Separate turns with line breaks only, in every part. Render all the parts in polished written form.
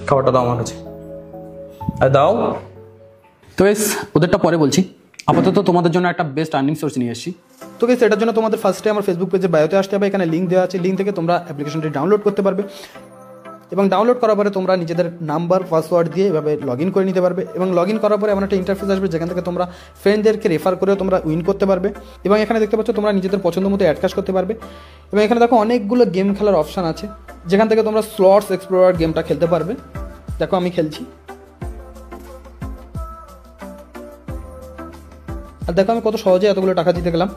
খাবারটা দাও আমার কাছে। আর দাও।
তো বেশ, ওদেরটা পরে বলছি। আপাতত তোমাদের জন্য একটা বেস্ট আর্নিং সোর্স নিয়ে এসেছি।
তো বেশ, এটার জন্য তোমাদের ফার্স্টে আমার ফেসবুক পেজে বায়োতে আসতে হবে। এখানে লিঙ্ক দেওয়া আছে, লিঙ্ক থেকে তোমরা অ্যাপ্লিকেশনটি ডাউনলোড করতে পারবে এবং ডাউনলোড করার পরে তোমরা নিজেদের নাম্বার পাসওয়ার্ড দিয়ে এভাবে লগ ইন করে নিতে পারবে এবং লগ ইন করার পরে এমন একটা ইন্টারফেস আসবে যেখান থেকে তোমরা ফ্রেন্ডদেরকে রেফার করেও তোমরা উইন করতে পারবে এবং এখানে দেখতে পাচ্ছ তোমরা নিজেদের পছন্দ মতো অ্যাড কাজ করতে পারবে এবং এখানে দেখো অনেকগুলো গেম খেলার অপশান আছে যেখান থেকে তোমরা স্লটস এক্সপ্লোরার গেমটা খেলতে পারবে। দেখো আমি খেলছি, আর দেখো আমি কত সহজে এতগুলো টাকা জিতে গেলাম।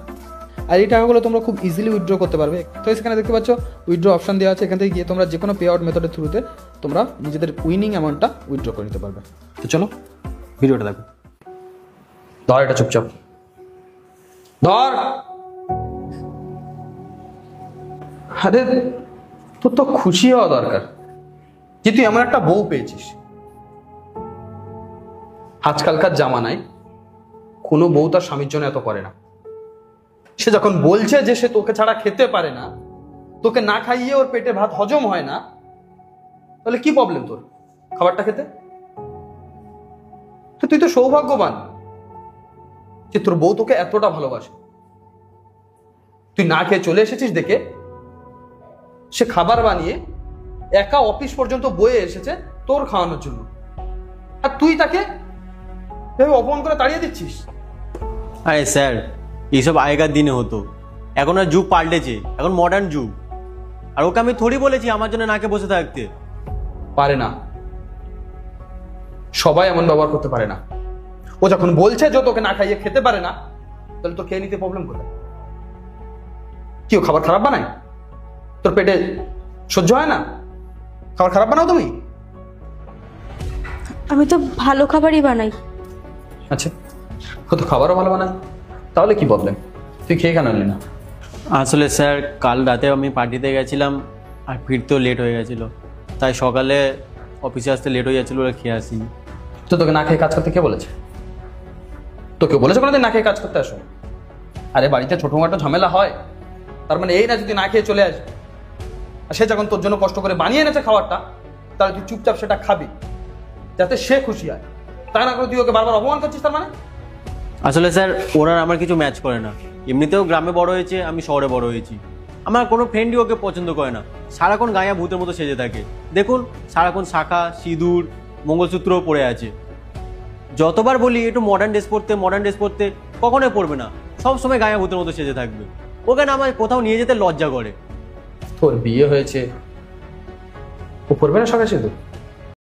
আর এই টাকাগুলো তোমরা খুব ইজিলি উইথড্র করতে পারবে। তো এখানে দেখতে পাচ্ছ উইথড্র অপশন দেওয়া আছে, এখান থেকে গিয়ে তোমরা যে কোনো পে আউট মেথডের থ্রুতে তোমরা নিজেদের উইনিং অ্যামাউন্টটা উইথড্র করে নিতে পারবে।
তো চলো ভিডিওটা দেখো।
ধর এটা চুপচাপ ধর। আরে তোর তো খুশি হওয়া দরকার যে তুই এমন একটা বউ পেয়েছিস। আজকালকার জামানায় কোনো বউ তার স্বামীর জন্য এত করে না। সে যখন বলছে যে সে তোকে ছাড়া খেতে পারে না, তোকে না খাইয়ে ওর পেটে ভাত হজম হয় না, তাহলে কি প্রবলেম তোর খাবারটা খেতে? তো তুই তো সৌভাগ্যবান যে তোর বউ তোকে এতটা ভালোবাসে। তুই না খেয়ে চলে এসেছিস দেখে সে খাবার বানিয়ে একা অফিস পর্যন্ত বয়ে এসেছে তোর খাওয়ানোর জন্য, আর তুই তাকে অপমান করে তাড়িয়ে দিচ্ছিস।
আরে স্যার, এইসব আগেকার দিনে হতো, এখন আর যুগ পাল্টেছে, এখন মডার্ন যুগ। আর ওকে আমি থোড়ি বলেছি আমার জন্য নাকে বসে থাকতে।
পারে না, সবাই এমন ব্যবহার করতে পারে না। ও যখন বলছে যে তোকে না খাইয়ে খেতে পারে না, তাহলে তোর খেয়ে নিতে প্রবলেম কোথায়? কি ও খাবার খারাপ বানায়? তোর পেটে সহ্য হয় না? খাবার খারাপ বানাও তুমি?
আমি তো ভালো খাবারই বানাই।
আচ্ছা, ও তো খাবারও ভালো বানায়, তাহলে কি প্রবলেম? তুই খেয়ে কেন নিলি না?
আসলে স্যার, কাল রাতে আমি পার্টিতে গেছিলাম আর ফিরতেও লেট হয়ে গেছিল, তাই সকালে অফিসে আসতে লেট হয়ে যাচ্ছিল, খেয়ে আসিনি।
তো তোকে না খেয়ে কাজ করতে কে বলেছে? তোকে বলেছে কোনোদিন না খেয়ে কাজ করতে আসো? আরে বাড়িতে ছোটখাটো ঝামেলা হয়, তার মানে এই না যদি না খেয়ে চলে আসবে। আর সে যখন তোর জন্য কষ্ট করে বানিয়ে এনেছে খাবারটা, তাহলে তুই চুপচাপ সেটা খাবি যাতে সে খুশি হয়। তা না করে তুই ওকে বারবার অপমান করছিস তার মানে?
আসলে স্যার, ওরা আমার কিছু ম্যাচ করে না। এমনিতেও গ্রামে বড় হয়েছে, আমি শহরে বড় হয়েছি। আমার কোনো ফ্রেন্ডই ওকে পছন্দ করে না। সারাক্ষণ গায়া ভূতের মতো সেজে থাকে। দেখুন, সারাক্ষণ শাখা, সিঁদুর, মঙ্গলসূত্রও পরে আছে। যতবার বলি একটু মডার্ন ড্রেস পরতে, কখনোই পরবে না। সব সময় গায়া ভূতের মতো সেজে থাকবে। ওকে না আমার কোথাও নিয়ে যেতে লজ্জা করে।
তোর বিয়ে হয়েছে, ও পরবে না শাখা সিঁদুর?